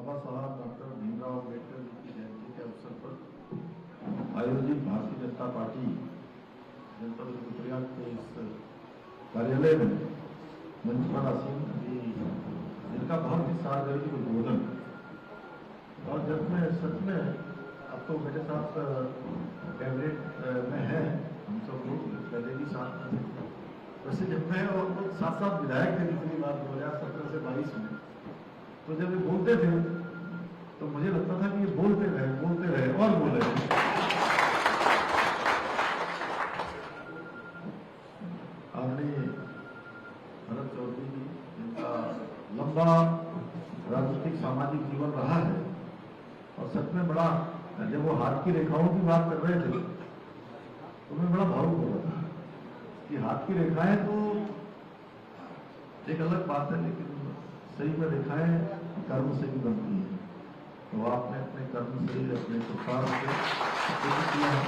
बाबा साहब डॉक्टर भीमराव अम्बेडकर जी की जयंती के अवसर पर आयोजित भारतीय जनता पार्टी जनपद रुद्रप्रयाग के इस कार्यालय में मंच पर आसीन जिनका बहुत ही सार्वजनिक उद्बोधन, और जब मैं सच में अब तो मेरे साथ कैबिनेट में है, हम सब लोग पहले भी साथ में थे, वैसे जब मैं और साथ साथ विधायक थे पिछली बार 2017 से 22 में, तो जब ये बोलते थे तो मुझे लगता था कि ये बोलते रहे और बोले। आदरणीय भरत चौधरी जी, जिनका लंबा राजनीतिक सामाजिक जीवन रहा है, और सच में बड़ा, जब वो हाथ की रेखाओं की बात कर रहे थे तो मैं बड़ा भावुक हो रहा था कि हाथ की रेखाएं तो एक अलग बात है, लेकिन सही में रेखाएं कर्म से भी बनती है। तो आपने अपने कर्म से, अपने प्रसार से किया है।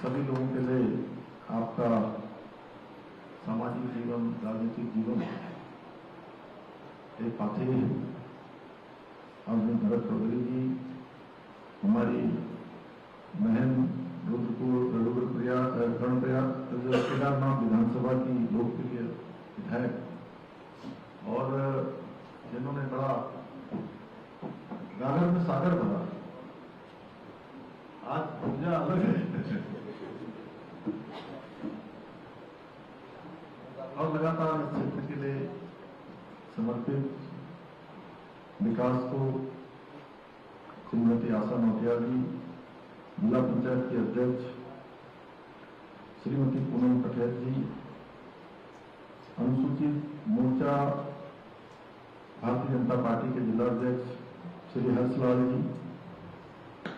सभी लोगों के लिए आपका सामाजिक जीवन, राजनीतिक जीवन एक पाथे है। और भरत चौधरी जी हमारी बहन केदारनाथ विधानसभा की लोकप्रिय विधायक, और जिन्होंने बड़ा गागर में सागर भरा। आज ऊर्जा अलग है और लगातार इस क्षेत्र के लिए समर्पित विकास को श्रीमती आशा नौटियाल जी, जिला पंचायत के अध्यक्ष श्रीमती पूनम पटेल जी, अनुसूचित मोर्चा भारतीय जनता पार्टी के जिला अध्यक्ष श्री हर्षलाल जी,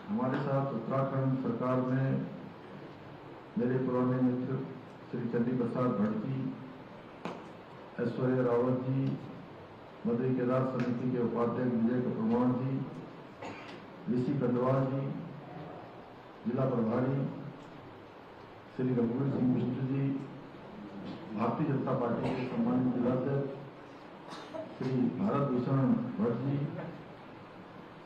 हमारे साथ उत्तराखंड सरकार में मेरे पुराने मित्र श्री चंडी प्रसाद भट्ट जी, ऐश्वर्या रावत जी, मदरी केदार समिति के उपाध्यक्ष विजय कप्रमाण जी, ऋषि कंडवाल जी, जिला प्रभारी श्री रघुवीर सिंह मिश्र जी, भारतीय जनता पार्टी के सम्मानित जिलाध्यक्ष श्री भारत भूषण भट्ट जी,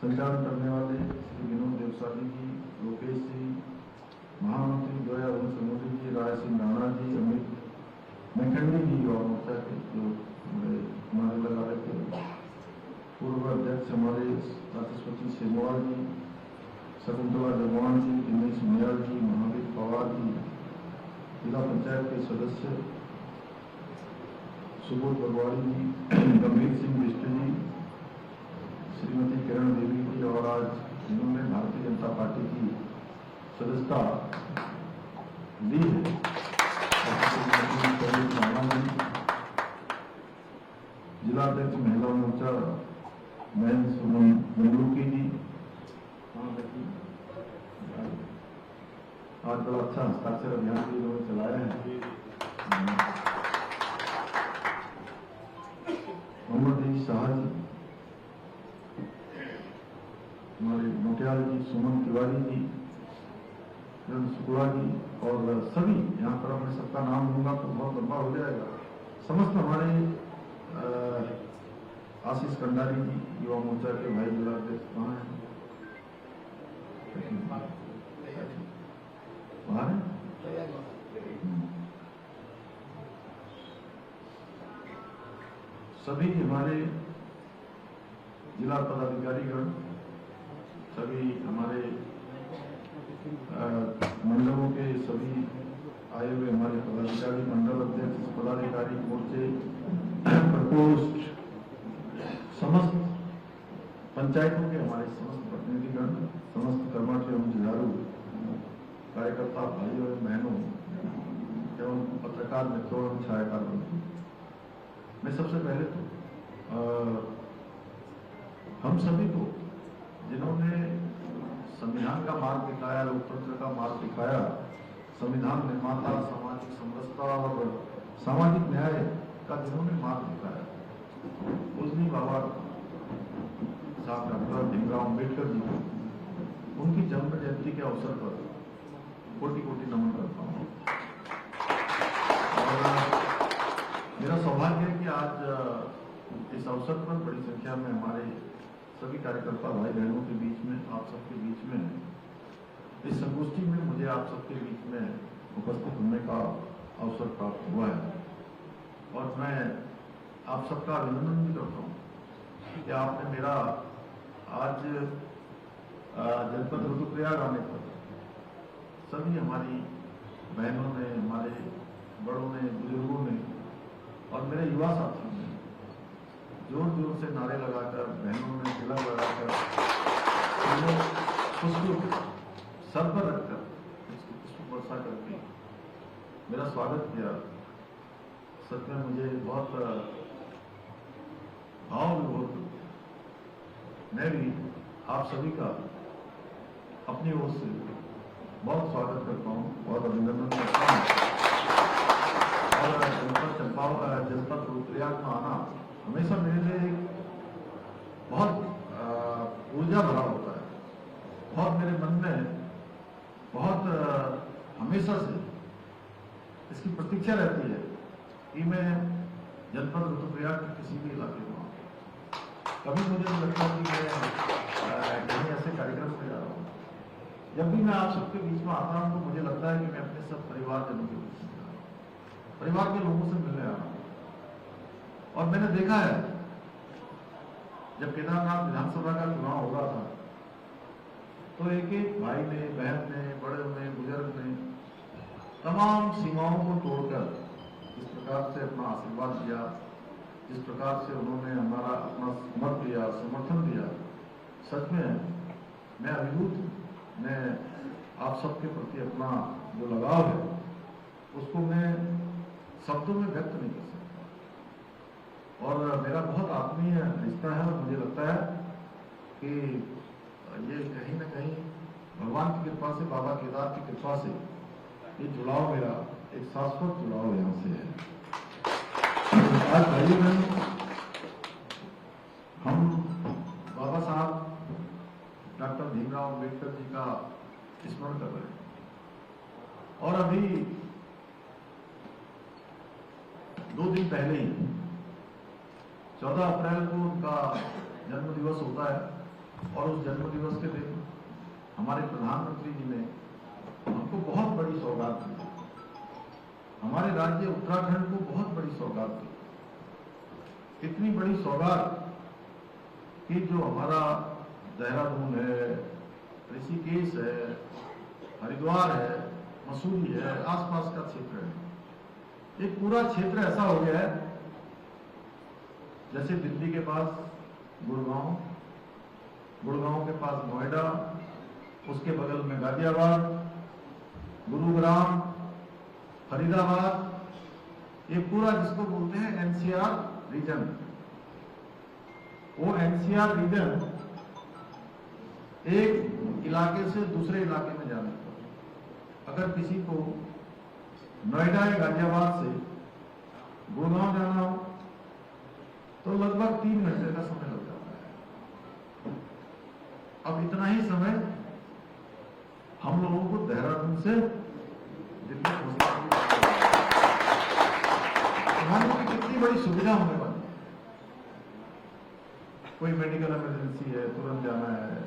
संचालन करने वाले श्री विनोद देवसाली जी, लोकेश जी, महामंत्री जोया सोनोटी जी, राय सिंह राणा जी, अमित मैखंडी जी, युवा मोर्चा के जो हमारे लगा रहे थे, पूर्व अध्यक्ष हमारे राष्ट्रपति सेमवाल जी, शकुंतला जगवान जी, दिनेश मियाल जी, महावीर पवार जी, जिला पंचायत के सदस्य सुबोध बरवाड़ी जी, गंभीर सिंह बिष्ट जी, श्रीमती किरण देवी जी, और आज जिन्होंने भारतीय जनता पार्टी की सदस्यता ली है, जिला अध्यक्ष महिला मोर्चा बहन सुमन मंडलूकी जी, आज बड़ा अच्छा हस्ताक्षर अभियान भी इन्होंने चलाया है। मोहम्मद जी शाह जी, हमारे नोटियाल जी, सुमन तिवारी जी, शुक्ला जी, और सभी यहाँ पर मैं सबका नाम लूंगा तो बहुत लंबा हो जाएगा। समस्त हमारे आशीष कंडारी जी, युवा मोर्चा के भाई जिला अध्यक्ष कहाँ हैं? बाहर है? सभी हमारे जिला पदाधिकारीगण, सभी हमारे मंडलों के सभी आए हुए हमारे पदाधिकारी, मंडल अध्यक्ष, पदाधिकारी, मोर्चे, प्रकोष्ठ, समस्त पंचायतों के हमारे समस्त प्रतिनिधिगण, समस्त कर्मठ एवं जुझारू कार्यकर्ता भाइयों एवं बहनों एवं पत्रकार मित्रों एवं छायाकार बंधु, मैं सबसे पहले तो हम सभी को, जिन्होंने संविधान का मार्ग दिखाया, लोकतंत्र का मार्ग दिखाया, संविधान निर्माता, सामाजिक समरसता और सामाजिक न्याय का जिन्होंने मार्ग दिखाया, पूजनीय बाबा साहब डॉक्टर भीमराव अम्बेडकर जी को उनकी जन्म जयंती के अवसर पर कोटि कोटि नमन करता हूँ। और मेरा सौभाग्य है कि आज इस अवसर पर बड़ी संख्या में हमारे सभी कार्यकर्ता भाई बहनों के बीच में, आप सबके बीच में, इस संगोष्ठी में मुझे आप सबके बीच में उपस्थित होने का अवसर प्राप्त हुआ है। और मैं आप सबका अभिनंदन भी करता हूँ कि आपने मेरा आज जनपद रुद्रप्रयाग आने पर सभी हमारी बहनों ने, हमारे बड़ों ने, बुजुर्गों ने और मेरे युवा साथियों ने जोर जोर से नारे लगाकर, बहनों ने तिलक लगाकर, उसको सर पर रखकर, उसको वर्षा करके मेरा स्वागत किया। सच में मुझे बहुत भाव विभोर, मैं भी आप सभी का अपनी ओर से बहुत स्वागत करता हूँ, बहुत अभिनंदन करता हूँ। और जनपद रुद्रप्रयाग में आना हमेशा मेरे लिए बहुत ऊर्जा भरा होता है। बहुत मेरे मन में बहुत हमेशा से इसकी प्रतीक्षा रहती है कि मैं जनपद रुद्रप्रयाग के किसी भी इलाके में आऊँ। कभी मुझे नहीं लगता कि मैं कहीं ऐसे कार्यक्रम में जा रहा हूँ। जब भी मैं आप सबके बीच में आता हूँ तो मुझे लगता है कि मैं अपने सब परिवारजनों के बीच में जा रहा हूँ, परिवार के लोगों से मिलने आ रहा हूँ। और मैंने देखा है जब केदारनाथ विधानसभा का चुनाव हो रहा था तो एक एक भाई ने, बहन ने, बड़े ने, बुजुर्ग ने तमाम सीमाओं को तोड़कर जिस प्रकार से अपना आशीर्वाद दिया, जिस प्रकार से उन्होंने हमारा अपना समर्थ दिया, समर्थन दिया, सच में मैं अभिभूत हूँ। मैं आप सबके प्रति अपना जो लगाव है उसको मैं शब्दों में व्यक्त नहीं कर सकता। और मेरा बहुत आत्मीय रिश्ता है और मुझे लगता है कि ये कहीं ना कहीं भगवान की कृपा से, बाबा केदार की कृपा से ये जुड़ाव मेरा एक शाश्वत जुड़ाव यहाँ से है। आज भाई बहन, हम बाबा साहब डॉक्टर भीमराव अम्बेडकर जी का स्मरण कर रहे हैं। और अभी 2 दिन पहले ही 14 अप्रैल को उनका जन्म दिवस होता है और उस जन्म दिवस के दिन हमारे प्रधानमंत्री जी ने हमको बहुत बड़ी सौगात दी। हमारे राज्य उत्तराखंड को बहुत बड़ी सौगात दी। इतनी बड़ी सौगात कि जो हमारा देहरादून है, ऋषिकेश है, हरिद्वार है, मसूरी है, आसपास का क्षेत्र है, एक पूरा क्षेत्र ऐसा हो गया है जैसे दिल्ली के पास गुड़गांव, गुड़गांव के पास नोएडा, उसके बगल में गाजियाबाद, गुरुग्राम, फरीदाबाद, ये पूरा जिसको बोलते हैं एनसीआर रीजन। वो एनसीआर रीजन एक इलाके से दूसरे इलाके में जाने पर अगर किसी को नोएडा या गाजियाबाद से गुड़गांव जाना हो तो लगभग 3 घंटे का समय लग जाता है। अब इतना ही समय हम लोगों को देहरादून से दिल्ली पहुंचने की कितनी बड़ी सुविधा होने वाली है। कोई मेडिकल इमरजेंसी है, तुरंत जाना है।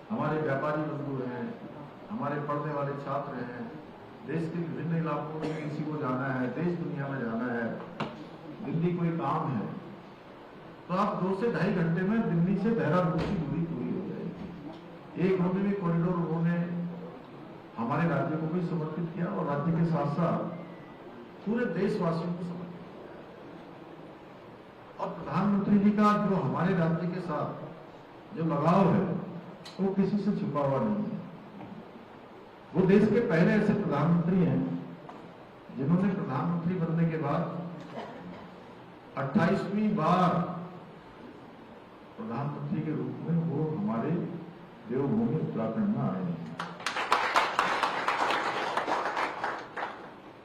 हमारे व्यापारी बंधु हैं, हमारे पढ़ने वाले छात्र हैं, देश के विभिन्न इलाकों में किसी को जाना है, देश दुनिया में जाना है, दिल्ली कोई काम है, तो आप 2 से ढाई घंटे में दिल्ली से देहरादून की दूरी पूरी हो जाएगी। एक रोडवे कॉरिडोर उन्होंने हमारे राज्य को भी समर्पित किया और राज्य के साथ साथ पूरे देशवासियों को समर्पित। और प्रधानमंत्री जी का जो हमारे राज्य के साथ जो लगाव है वो किसी से छुपा हुआ नहीं है। वो देश के पहले ऐसे प्रधानमंत्री हैं जिन्होंने प्रधानमंत्री बनने के बाद 28वीं बार प्रधानमंत्री के रूप में वो हमारे देवभूमि उत्तराखंड में आए हैं।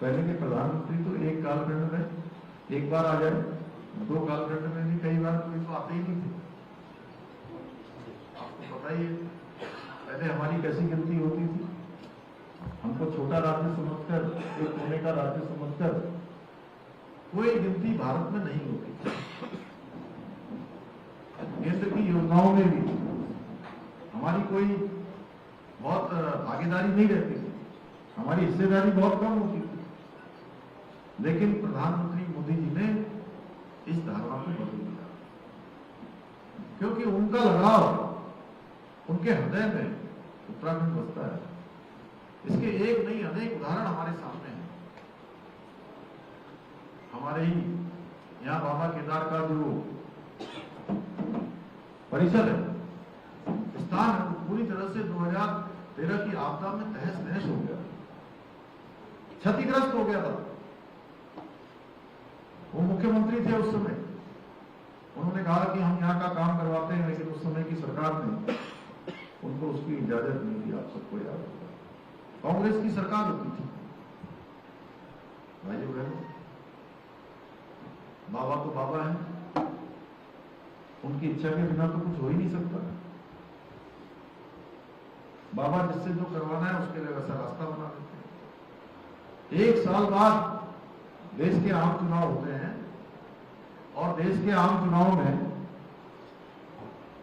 पहले के प्रधानमंत्री तो एक कालखंड में एक बार आ जाए, 2 कालखंड में भी कई बार कोई तो आते ही नहीं थे। आपको पता ही है पहले हमारी कैसी गिनती होती थी। हमको छोटा राज्य समझकर, एक कोने का राज्य समझकर कोई गिनती भारत में नहीं होती। केंद्र की योजनाओं में भी हमारी कोई बहुत भागीदारी नहीं रहती थी, हमारी हिस्सेदारी बहुत कम होती थी। लेकिन प्रधानमंत्री मोदी जी ने इस धारणा को बदल दिया, क्योंकि उनका लगाव, उनके हृदय में उत्तराखंड बसता है। इसके एक नहीं अनेक उदाहरण हमारे सामने हैं। हमारे ही यहाँ बाबा केदार का जो परिसर है, स्थान है, पूरी तरह से 2013 की आपदा में तहस नहस हो गया, क्षतिग्रस्त हो गया था। वो मुख्यमंत्री थे उस समय, उन्होंने कहा कि हम यहाँ का काम करवाते हैं, लेकिन उस समय की सरकार ने उनको उसकी इजाजत नहीं दी। आप सबको याद होगा, कांग्रेस की सरकार होती थी। भाइयों बहनों, बाबा तो बाबा है, उनकी इच्छा के बिना तो कुछ हो ही नहीं सकता। बाबा जिससे जो करवाना है उसके लिए वैसा रास्ता बना देते हैं। 1 साल बाद देश के आम चुनाव होते हैं और देश के आम चुनाव में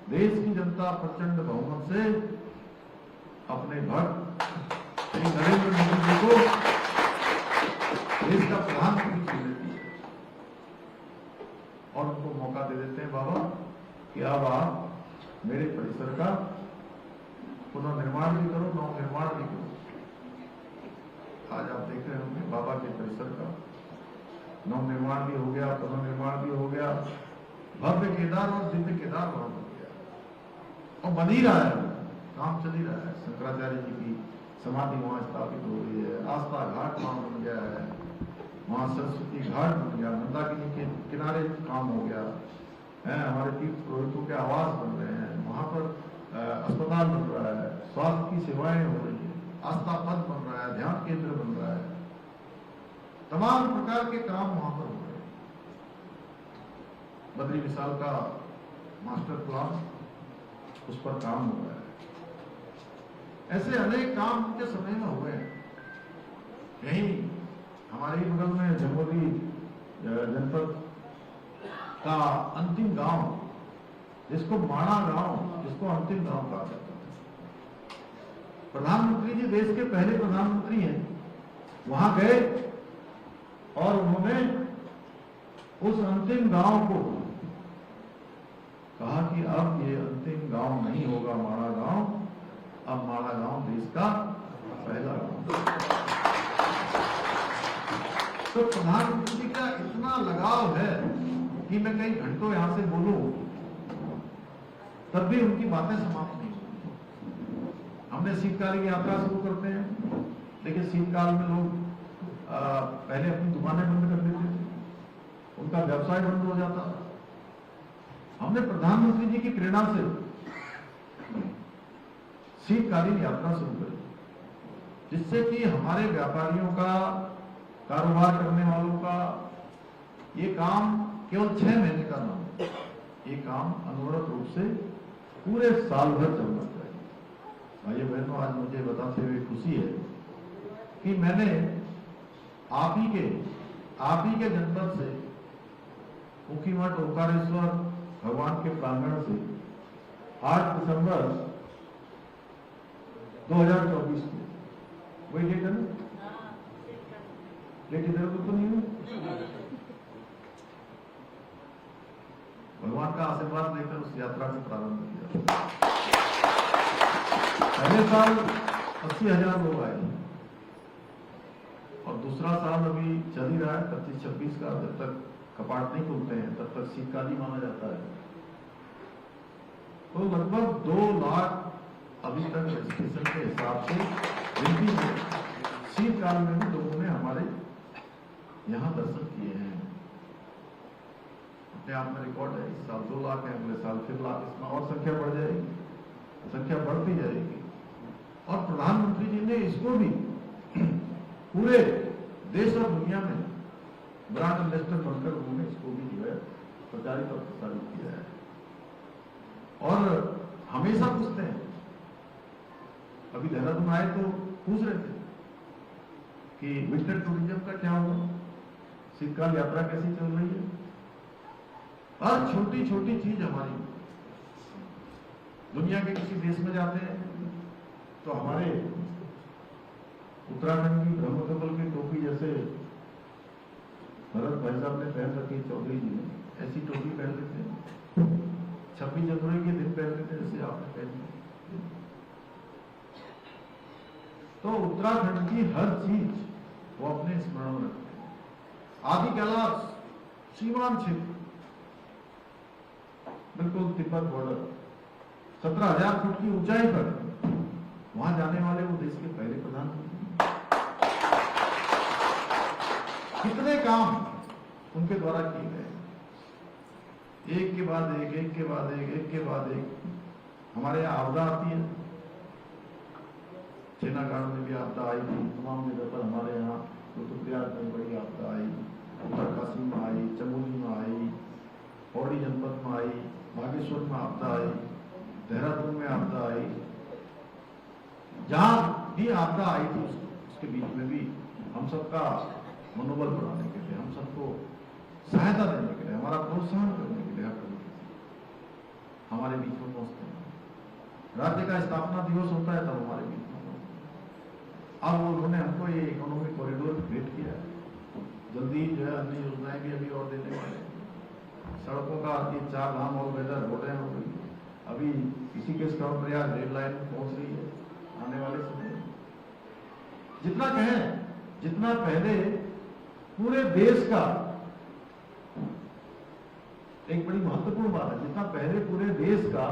देश की जनता प्रचंड बहुमत से अपने भक्त श्री नरेंद्र मोदी जी को देश का प्रधानमंत्री चुन लेती है और उनको मौका दे देते हैं, बाबा कि अब आप मेरे परिसर का पुनर्निर्माण भी करो, नवनिर्माण भी करो। आज आप देख रहे होंगे बाबा के परिसर का नवनिर्माण भी हो गया, पुनर्निर्माण भी हो गया, भव्य केदार और दिव्य केदार वहां बन गया और बन ही रहा है, काम चल ही रहा है। शंकराचार्य जी की समाधि वहां स्थापित हो रही है, आस्था घाट वहां बन गया है, वहां सरस्वती घाट बन गया, मंदाकिनी के किनारे काम हो गया है, हमारे तीर्थ पुरोहितों के आवास बन रहे हैं, वहां पर अस्पताल बन रहा है, स्वास्थ्य की सेवाएं हो रही है, आस्था पथ बन रहा है, ध्यान केंद्र बन रहा है, तमाम प्रकार के काम वहां पर हो रहे हैं। बद्री विशाल का मास्टर प्लान, उस पर काम हो रहा है। ऐसे अनेक काम उनके समय में हुए हैं। यही हमारे ही बगल में जमुई जनपद का अंतिम गांव, जिसको माणा गांव, जिसको अंतिम गांव कहा जाता है, प्रधानमंत्री जी देश के पहले प्रधानमंत्री हैं, वहां गए और उन्होंने उस अंतिम गांव को कहा कि अब ये अंतिम गांव नहीं होगा माणा गांव, अब माणा गांव देश का पहला गांव। तो प्रधानमंत्री जी का इतना लगाव है कि मैं कई घंटों यहां से बोलूं तब भी उनकी बातें समाप्त नहीं होती। हमने शीतकालीन यात्रा शुरू करते हैं, लेकिन शीतकाल में लोग पहले अपनी दुकानें बंद कर देते थे, उनका व्यवसाय बंद हो जाता था। हमने प्रधानमंत्री जी की प्रेरणा से शीतकालीन यात्रा शुरू करी, जिससे कि हमारे व्यापारियों का, कारोबार करने वालों का ये काम केवल 6 महीने का ना हो, ये काम अनवरत रूप से पूरे साल भर चलना चाहिए। भाइयों बहनों, आज मुझे बताते हुए खुशी है कि मैंने आप ही के जनपद से मुखीमठ ओंकारेश्वर भगवान के प्रांगण से 8 दिसंबर 2024 को, वही डेट है ना? डेट इधर तो नहीं है? भगवान का आशीर्वाद लेकर उस यात्रा को प्रारंभ किया। पहले साल 80,000 लोग आए और दूसरा साल अभी चल ही रहा है 25-26 का। जब तक कपाट नहीं खुलते हैं तब तक शीतकालीन माना जाता है। तो लगभग 2 लाख अभी तक रजिस्ट्रेशन के हिसाब से गिनती में शीतकाल में भी लोगों ने हमारे यहाँ दर्शन किए हैं। अपने आप में रिकॉर्ड है। इस साल 2 लाख है, अगले साल फिर लाख, इसमें और संख्या बढ़ जाएगी, संख्या बढ़ती जाएगी। और प्रधानमंत्री जी ने इसको भी पूरे देश और दुनिया में ब्रांड एम्बेसडर बनकर उन्होंने इसको भी जो है प्रचारित और प्रसारित किया है। और हमेशा पूछते हैं, अभी देहरादून आए तो पूछ रहे थे कि विंटर टूरिज्म का क्या होगा, शीतकाल यात्रा कैसी चल रही है। हर छोटी छोटी चीज हमारी दुनिया के किसी देश में जाते हैं तो हमारे उत्तराखंड की ब्रह्मकमल की टोपी जैसे भरत भाई साहब ने पहन रखी, चौधरी जी ने ऐसी टोपी पहन लेते हैं। 26 जनवरी के दिन पहन लेते जैसे आपने पहनी। तो उत्तराखंड की हर चीज वो अपने स्मरण में रखते हैं। आदि कैलाश सीमांत क्षेत्र, बिल्कुल तिब्बत बॉर्डर, 17,000 फुट की ऊंचाई पर वहां जाने वाले वो देश के पहले प्रधानमंत्री। कितने काम उनके द्वारा किए गए, एक के बाद एक, एक के बाद एक, एक के बाद एक। हमारे यहाँ आपदा आती है, सेनागाड़ में भी आपदा आई थी, तमाम जगह पर हमारे यहाँ रुद्रप्रयाग में बड़ी आपदा आई, उत्तरकाशी में आई, चमोली में आई, पौड़ी जनपद में आई, बागेश्वर में आपदा आई, देहरादून में आपदा आई। जहां भी आपदा आई थी उसके बीच में भी हम सबका मनोबल बढ़ाने के लिए, हम सबको सहायता देने के लिए, हमारा प्रोत्साहन करने के लिए हमारे बीच में पहुंचते हैं। राज्य का स्थापना दिवस होता है तब हमारे बीच में पहुंचते हैं। अब उन्होंने हमको ये इकोनॉमिक कॉरिडोर भेंट किया है, जल्दी जो है अन्य योजनाएं भी अभी और देने वाले। सड़कों का 4 धाम और बेहतर रोडें हो गई, अभी इसी के कर्णप्रयाग रेल लाइन पहुंच रही है आने वाले समय। जितना कहें, जितना पहले पूरे देश का, एक बड़ी महत्वपूर्ण बात है, जितना पहले पूरे देश का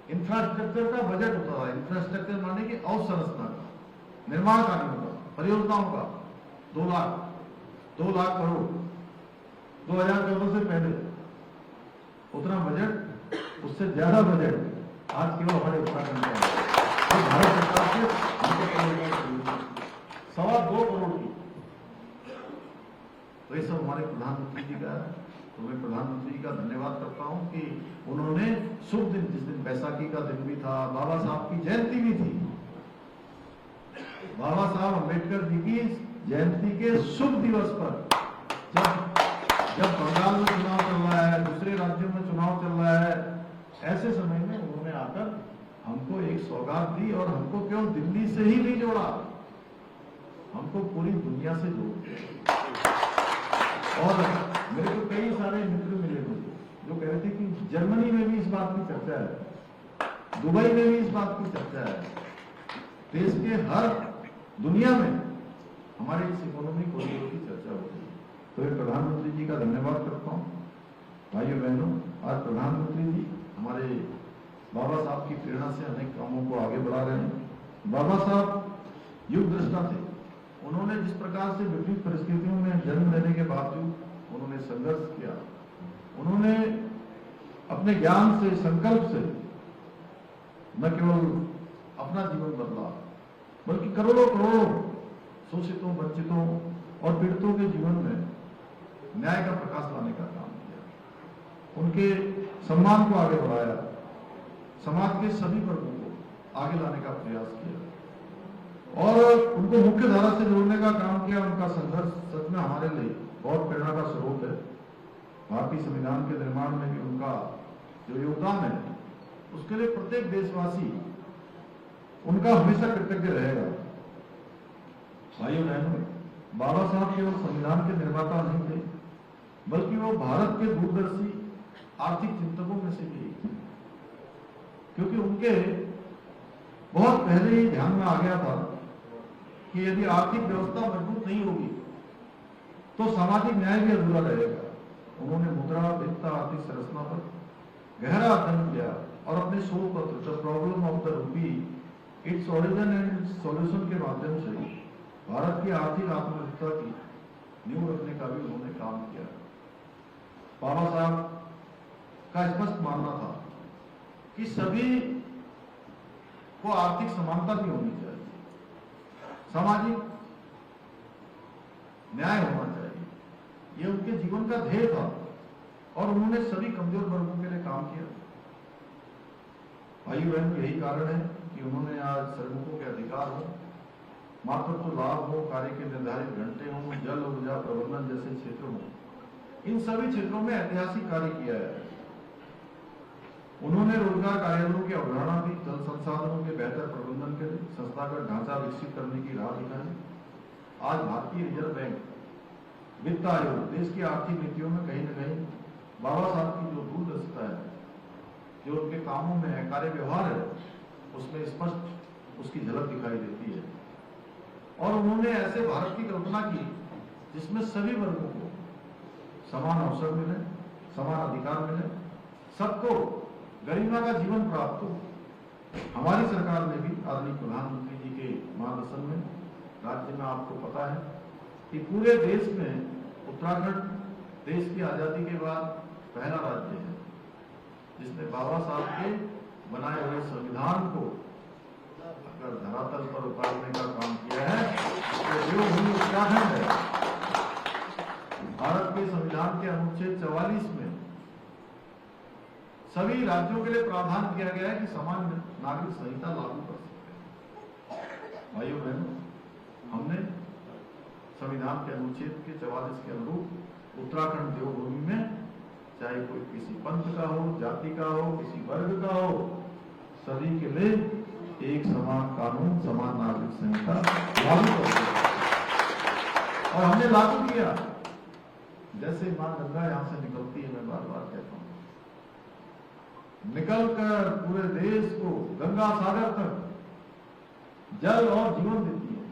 इंफ्रास्ट्रक्चर का बजट होता था, इंफ्रास्ट्रक्चर माने कि अवसंरचना का, निर्माण कार्यों का, परियोजनाओं का 2 लाख करोड़ 2014 से पहले उतना बजट, उससे ज्यादा बजट आज केवल हमारे उत्तराखंड में तो भारत सरकार से 2.25 करोड़ की। तो ये सब हमारे प्रधानमंत्री जी का है। तो मैं प्रधानमंत्री का धन्यवाद करता हूं कि उन्होंने शुभ दिन, जिस दिन बैसाखी का दिन भी था, बाबा साहब की जयंती भी थी, बाबा साहब अम्बेडकर जी की जयंती के शुभ दिवस पर, जब बंगाल में चुनाव चल रहा है, दूसरे राज्यों में चुनाव चल रहा है, ऐसे समय में उन्होंने आकर हमको एक सौगात दी और हमको केवल दिल्ली से ही नहीं जोड़ा, हमको पूरी दुनिया से जोड़ दिया। और मेरे को कई सारे मित्र मिले मुझे जो कह रहे थे कि जर्मनी में भी इस बात की चर्चा है, दुबई में भी इस बात की चर्चा है, देश के हर दुनिया में हमारे इस इकोनॉमिक कॉरिडोर की चर्चा होती है। तो मैं प्रधानमंत्री जी का धन्यवाद करता हूँ। भाइयों बहनों, आज प्रधानमंत्री जी हमारे बाबा साहब की प्रेरणा से अनेक कामों को आगे बढ़ा रहे हैं। बाबा साहब युग दृष्टा थे, उन्होंने जिस प्रकार से विपरीत परिस्थितियों में जन्म लेने के बावजूद उन्होंने संघर्ष किया, उन्होंने अपने ज्ञान से, संकल्प से न केवल अपना जीवन बदला, बल्कि करोड़ों करोड़ों शोषितों, वंचितों और पीड़ितों के जीवन में न्याय का प्रकाश लाने का काम किया, उनके सम्मान को आगे बढ़ाया, समाज के सभी वर्गों को आगे लाने का प्रयास किया और उनको मुख्य धारा से जोड़ने का काम किया। उनका संघर्ष सच में हमारे लिए बहुत प्रेरणा का स्रोत है। भारतीय संविधान के निर्माण में भी उनका जो योगदान है, उसके लिए प्रत्येक देशवासी उनका हमेशा कृतज्ञ रहेगा। भाइयों बहनों, बाबा साहब केवल संविधान के निर्माता नहीं थे, बल्कि वो भारत के दूरदर्शी आर्थिक चिंतकों में से भी एक थे, क्योंकि उनके बहुत पहले ही ध्यान में आ गया था कि यदि आर्थिक व्यवस्था मजबूत नहीं होगी तो सामाजिक न्याय भी अधूरा रहेगा। उन्होंने मुद्रा, वित्त, आर्थिक संरचना पर गहरा अध्ययन किया और अपने शोध पत्र the problem of the rupee, its origin and solution के माध्यम से भारत की आर्थिक आत्मनिर्भरता की नींव रखने का भी उन्होंने काम किया। बाबा साहब का स्पष्ट मानना था कि सभी को आर्थिक समानता भी होनी चाहिए, सामाजिक न्याय होना चाहिए, यह उनके जीवन का ध्येय था और उन्होंने सभी कमजोर वर्गों के लिए काम किया। भाई बहन, यही कारण है कि उन्होंने आज श्रमिकों के अधिकार हो, मातृत्व लाभ हो, कार्य के निर्धारित घंटे हो, जल ऊर्जा प्रबंधन जैसे क्षेत्र हो, इन सभी क्षेत्रों में ऐतिहासिक कार्य किया है। उन्होंने रोजगार कार्यालयों की अवधारणा दी, जल संसाधनों के बेहतर प्रबंधन के लिए संस्थागत ढांचा विकसित करने की राह दिखाई। आज भारतीय रिजर्व बैंक, वित्त आयोग देश की आर्थिक नीतियों में कहीं न कहीं बाबा साहब की जो दूरदर्शिता है, जो उनके कामों में है, कार्य व्यवहार है, उसमें स्पष्ट उसकी झलक दिखाई देती है। और उन्होंने ऐसे भारत की कल्पना की जिसमें सभी वर्गों को समान अवसर मिले, समान अधिकार मिले, सबको गरिमा का जीवन प्राप्त हो। हमारी सरकार ने भी आदरणीय प्रधानमंत्री जी के मार्गदर्शन में राज्य में आपको पता है कि पूरे देश में उत्तराखंड देश की आजादी के बाद पहला राज्य है जिसने बाबा साहब के बनाए हुए संविधान को अगर धरातल पर उतारने का काम किया है तो देवभूमि उत्तराखंड है। भारत के संविधान के अनुच्छेद 44 में सभी राज्यों के लिए प्रावधान किया गया है कि समान नागरिक संहिता लागू कर सकते हैं। भाइयों बहनों, हमने संविधान के अनुच्छेद के 44 के अनुरूप उत्तराखंड देवभूमि में चाहे कोई किसी पंथ का हो, जाति का हो, किसी वर्ग का हो, सभी के लिए एक समान कानून, समान नागरिक संहिता लागू कर दिया और हमने लागू किया। जैसे मां गंगा यहां से निकलती है, मैं बार बार कहता हूं, निकलकर पूरे देश को गंगा सागर तक जल और जीवन देती है।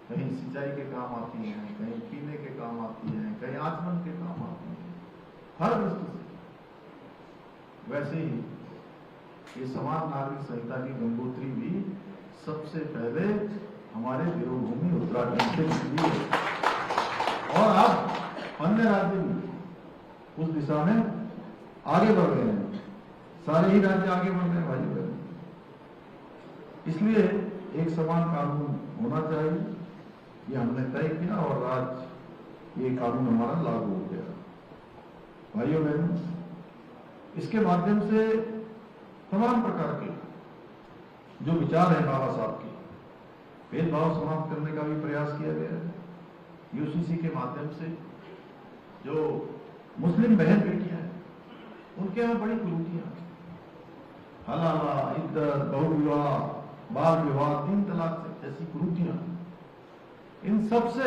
कहीं सिंचाई के काम आती है, कहीं पीने के काम आती है, कहीं आचमन के काम आती है, हर दृष्टि से। वैसे ही ये समान नागरिक संहिता की गंगोत्री भी सबसे पहले हमारे देवभूमि उत्तराखंड से निकली है और अब अन्य राज्य भी उस दिशा में आगे बढ़ रहे हैं। सारे ही राज्य आगे बढ़ रहे हैं भाई बहन। इसलिए एक समान कानून होना चाहिए, ये हमने तय किया और आज ये कानून हमारा लागू हो गया। भाइयों बहनों, इसके माध्यम से तमाम प्रकार के जो विचार है बाबा साहब के, भेदभाव समाप्त करने का भी प्रयास किया गया है। यूसीसी के माध्यम से जो मुस्लिम बहन बेटियां हैं उनके यहाँ बड़ी कुरीतियां, हलाला, इद्दत, बहुविवाह, बाल विवाह, 3 तलाक जैसी कुरीतियां, इन सबसे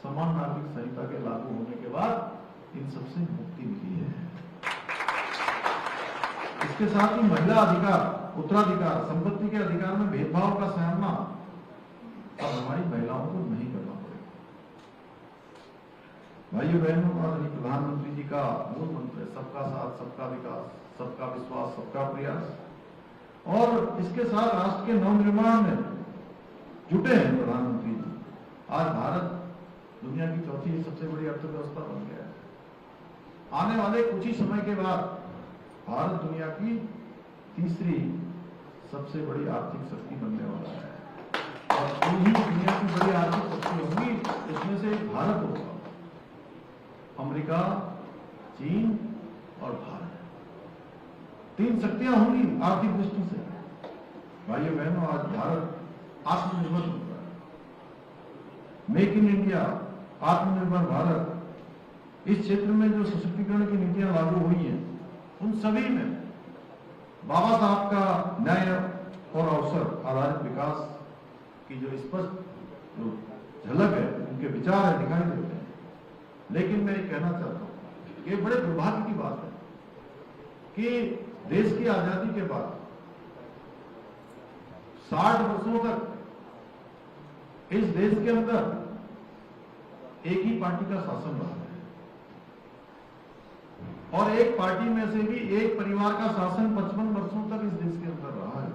समान नागरिक संहिता के लागू होने के बाद इन सबसे मुक्ति मिली है। इसके साथ ही महिला अधिकार, उत्तराधिकार, संपत्ति के अधिकार में भेदभाव का सामना अब हमारी महिलाओं को नहीं करना पड़ेगा। भाइयों बहनों, आदरणीय प्रधानमंत्री जी का मूल मंत्र है सबका साथ, सबका विकास, सबका विश्वास, सबका प्रयास। और इसके साथ राष्ट्र के नवनिर्माण में जुटे हैं प्रधानमंत्री जी। आज भारत दुनिया की चौथी सबसे बड़ी अर्थव्यवस्था बन गया है। आने वाले कुछ ही समय के बाद भारत दुनिया की तीसरी सबसे बड़ी आर्थिक शक्ति बनने वाला है और ही दुनिया की बड़ी आर्थिक शक्ति होगी, इसमें से एक भारत होगा। अमेरिका, चीन और भारत, 3 शक्तियां होंगी आर्थिक दृष्टि से। भाइयों बहनों, आज भारत आत्मनिर्भर हो रहा है। मेक इन इंडिया, आत्मनिर्भर भारत, इस क्षेत्र में जो सशक्तिकरण की नीतियां लागू हुई हैं उन सभी में बाबा साहब का न्याय और अवसर आधारित विकास की जो स्पष्ट जो झलक है, उनके विचार है, दिखाई देते हैं। लेकिन मैं ये कहना चाहता हूं कि बड़े दुर्भाग्य की बात है कि देश की आजादी के बाद 60 वर्षों तक इस देश के अंदर एक ही पार्टी का शासन रहा है और एक पार्टी में से भी एक परिवार का शासन 55 वर्षों तक इस देश के अंदर रहा है।